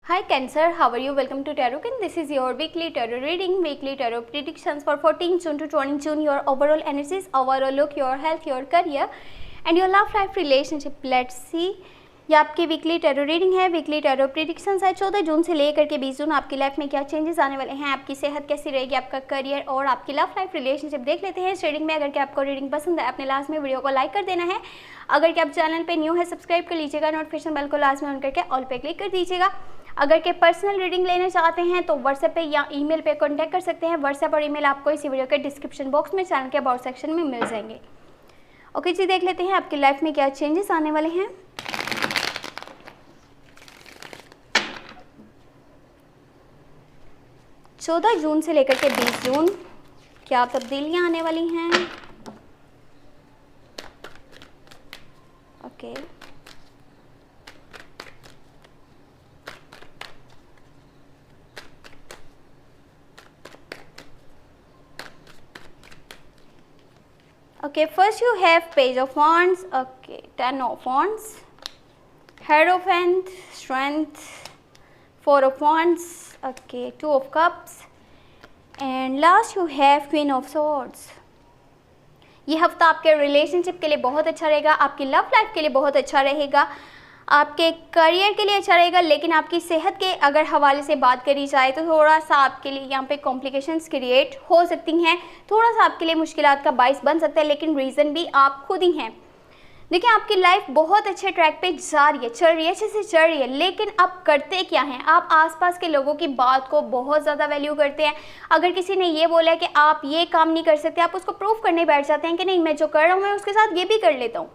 Hi Cancer, how are you? Welcome to Tarot and this is your weekly tarot reading, weekly tarot predictions for 14 June to 20 June, your overall energies, overall look, your health, your career and your love life relationship. Let's see. ये आपकी weekly tarot reading है, weekly tarot predictions है। 14 जून से लेकर के 20 जून आपकी life में क्या चेंजेस आने वाले हैं, आपकी सेहत कैसी रहेगी, आपका करियर और आपकी लव लाइफ रिलेशनशिप देख लेते हैं इस रीडिंग में। अगर कि आपको रीडिंग पसंद है अपने लास्ट में वीडियो को लाइक कर देना है। अगर कि आप चैनल पे न्यू है सब्सक्राइब कर लीजिएगा, नोटिफिकेशन बेल को लास्ट में ऑन करके ऑल पे क्लिक कर दीजिएगा। अगर के पर्सनल रीडिंग लेना चाहते हैं तो व्हाट्सएप पे या ईमेल पे कांटेक्ट कर सकते हैं। व्हाट्सएप और ईमेल आपको इसी वीडियो के डिस्क्रिप्शन बॉक्स में चैनल के अबाउट सेक्शन में मिल जाएंगे। ओके जी, देख लेते हैं आपकी लाइफ में क्या चेंजेस आने वाले हैं। चौदह जून से लेकर के 20 जून क्या तब्दीलियां आने वाली हैं। Okay Okay, first you have Page of Wands, okay, Ten of Wands, Hierophant, Strength, Four of Wands, okay, Two of Cups, and last you have Queen of Swords. ये हफ्ता आपके रिलेशनशिप के लिए बहुत अच्छा रहेगा, आपकी लव लाइफ के लिए बहुत अच्छा रहेगा, आपके करियर के लिए अच्छा रहेगा, लेकिन आपकी सेहत के अगर हवाले से बात करी जाए तो थोड़ा सा आपके लिए यहाँ पे कॉम्प्लिकेशंस क्रिएट हो सकती हैं, थोड़ा सा आपके लिए मुश्किलात का बाइस बन सकता है, लेकिन रीज़न भी आप खुद ही हैं। देखिए आपकी लाइफ बहुत अच्छे ट्रैक पे जा रही है, चल रही है, अच्छे से चल रही है, लेकिन आप करते क्या हैं, आप आसपास के लोगों की बात को बहुत ज़्यादा वैल्यू करते हैं। अगर किसी ने ये बोला है कि आप ये काम नहीं कर सकते, आप उसको प्रूव करने बैठ जाते हैं कि नहीं मैं जो कर रहा हूँ मैं उसके साथ ये भी कर लेता हूँ।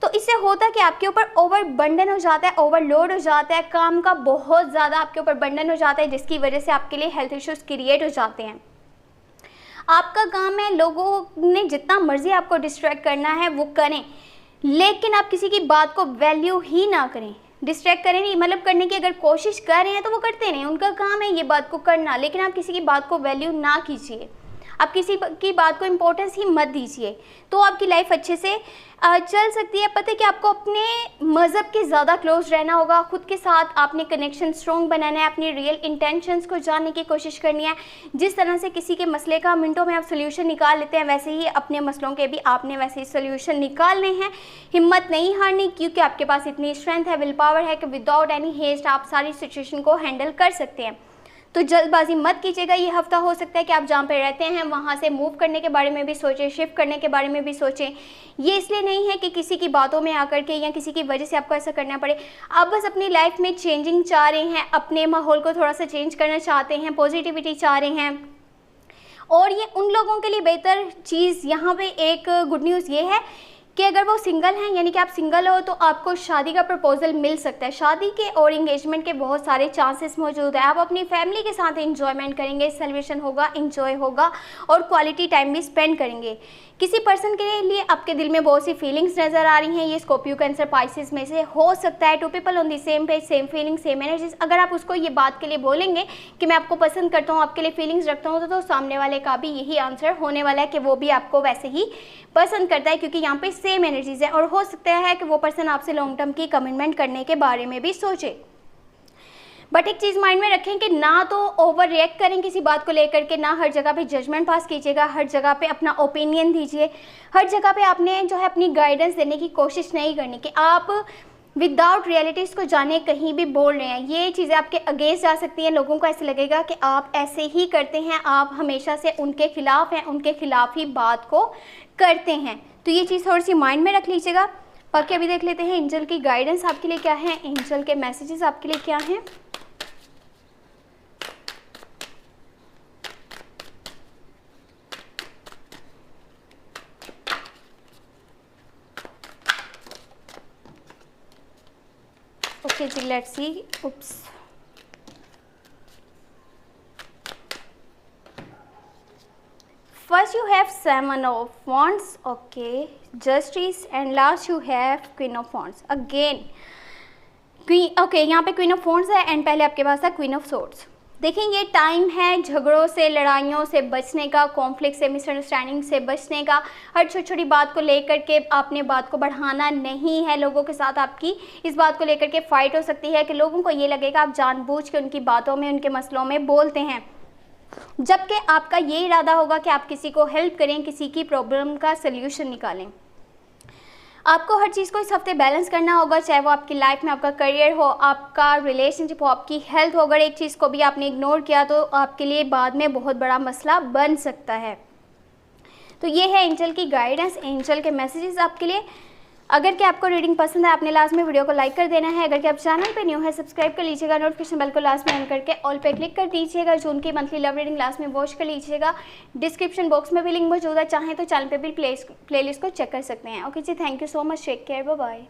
तो इससे होता कि आपके ऊपर ओवर बर्डन हो जाता है, ओवरलोड हो जाता है, काम का बहुत ज़्यादा आपके ऊपर बर्डन हो जाता है, जिसकी वजह से आपके लिए हेल्थ इश्यूज क्रिएट हो जाते हैं। आपका काम है लोगों ने जितना मर्जी आपको डिस्ट्रैक्ट करना है वो करें, लेकिन आप किसी की बात को वैल्यू ही ना करें। डिस्ट्रैक्ट करें नहीं मतलब करने की अगर कोशिश कर रहे हैं तो वो करते नहीं, उनका काम है ये बात को करना, लेकिन आप किसी की बात को वैल्यू ना कीजिए, आप किसी की बात को इम्पोर्टेंस ही मत दीजिए, तो आपकी लाइफ अच्छे से चल सकती है। पता है कि आपको अपने मज़हब के ज़्यादा क्लोज रहना होगा, खुद के साथ आपने कनेक्शन स्ट्रॉन्ग बनाना है, अपनी रियल इंटेंशंस को जानने की कोशिश करनी है। जिस तरह से किसी के मसले का मिनटों में आप सोल्यूशन निकाल लेते हैं, वैसे ही अपने मसलों के भी आपने वैसे ही सोल्यूशन निकालने हैं। हिम्मत नहीं हारनी, क्योंकि आपके पास इतनी स्ट्रेंथ है, विल पावर है कि विदाउट एनी हेस्ट आप सारी सिचुएशन को हैंडल कर सकते हैं। तो जल्दबाजी मत कीजिएगा। ये हफ्ता हो सकता है कि आप जहाँ पे रहते हैं वहाँ से मूव करने के बारे में भी सोचें, शिफ्ट करने के बारे में भी सोचें। ये इसलिए नहीं है कि किसी की बातों में आकर के या किसी की वजह से आपको ऐसा करना पड़े, आप बस अपनी लाइफ में चेंजिंग चाह रहे हैं, अपने माहौल को थोड़ा सा चेंज करना चाहते हैं, पॉजिटिविटी चाह रहे हैं। और ये उन लोगों के लिए बेहतर चीज़ यहाँ पे एक गुड न्यूज़ ये है कि अगर वो सिंगल हैं, यानी कि आप सिंगल हो, तो आपको शादी का प्रपोजल मिल सकता है। शादी के और इंगेजमेंट के बहुत सारे चांसेस मौजूद है। आप अपनी फैमिली के साथ एंजॉयमेंट करेंगे, सेलिब्रेशन होगा, एंजॉय होगा और क्वालिटी टाइम भी स्पेंड करेंगे। किसी पर्सन के लिए आपके दिल में बहुत सी फीलिंग्स नज़र आ रही हैं। ये स्कॉर्पियो, कैंसर, पाइसेस में से हो सकता है। Two people on the same page, same feeling, same energies. अगर आप उसको ये बात के लिए बोलेंगे कि मैं आपको पसंद करता हूँ, आपके लिए फीलिंग्स रखता हूँ, तो सामने वाले का भी यही आंसर होने वाला है कि वो भी आपको वैसे ही पसंद करता है, क्योंकि यहाँ पे सेम एनर्जीज है। और हो सकता है कि वो पर्सन आपसे लॉन्ग टर्म की कमिटमेंट करने के बारे में भी सोचे। बट एक चीज़ माइंड में रखें कि ना तो ओवर रिएक्ट करें किसी बात को लेकर के, ना हर जगह पे जजमेंट पास कीजिएगा, हर जगह पे अपना ओपिनियन दीजिए, हर जगह पे आपने जो है अपनी गाइडेंस देने की कोशिश नहीं करनी कि आप विदाउट रियलिटीज़ को जाने कहीं भी बोल रहे हैं। ये चीज़ें आपके अगेंस्ट जा सकती हैं। लोगों को ऐसे लगेगा कि आप ऐसे ही करते हैं, आप हमेशा से उनके खिलाफ हैं, उनके खिलाफ ही बात को करते हैं। तो ये चीज़ थोड़ी सी माइंड में रख लीजिएगा। बाकी अभी देख लेते हैं एंजल की गाइडेंस आपके लिए क्या है, एंजल के मैसेजेस आपके लिए क्या हैं। Okay, so let's see. Oops. First you have Seven of Wands, okay, Justice, and last you have Queen of Wands. Again, Queen, okay, यहाँ पे Queen of Wands है and पहले आपके पास था Queen of Swords. देखिए ये टाइम है झगड़ों से, लड़ाइयों से बचने का, कॉन्फ्लिक्ट से, मिसअंडरस्टैंडिंग से बचने का। हर छोटी छोटी बात को लेकर के आपने बात को बढ़ाना नहीं है। लोगों के साथ आपकी इस बात को लेकर के फ़ाइट हो सकती है कि लोगों को ये लगेगा आप जानबूझ के उनकी बातों में, उनके मसलों में बोलते हैं, जबकि आपका ये इरादा होगा कि आप किसी को हेल्प करें, किसी की प्रॉब्लम का सल्यूशन निकालें। आपको हर चीज़ को इस हफ्ते बैलेंस करना होगा, चाहे वो आपकी लाइफ में आपका करियर हो, आपका रिलेशनशिप हो, आपकी हेल्थ हो। अगर एक चीज़ को भी आपने इग्नोर किया तो आपके लिए बाद में बहुत बड़ा मसला बन सकता है। तो ये है एंजल की गाइडेंस, एंजल के मैसेजेस आपके लिए। अगर कि आपको रीडिंग पसंद है, आपने लास्ट में वीडियो को लाइक कर देना है। अगर कि आप चैनल पे न्यू है, सब्सक्राइब कर लीजिएगा, नोटिफिकेशन बेल को लास्ट में ऑन करके ऑल पे क्लिक कर दीजिएगा। जून की मंथली लव रीडिंग लास्ट में वॉच कर लीजिएगा। डिस्क्रिप्शन बॉक्स में भी लिंक मौजूद है, चाहें तो चैनल पे भी प्लेलिस्ट को चेक कर सकते हैं। ओके जी, thank you so much, take care, bye bye.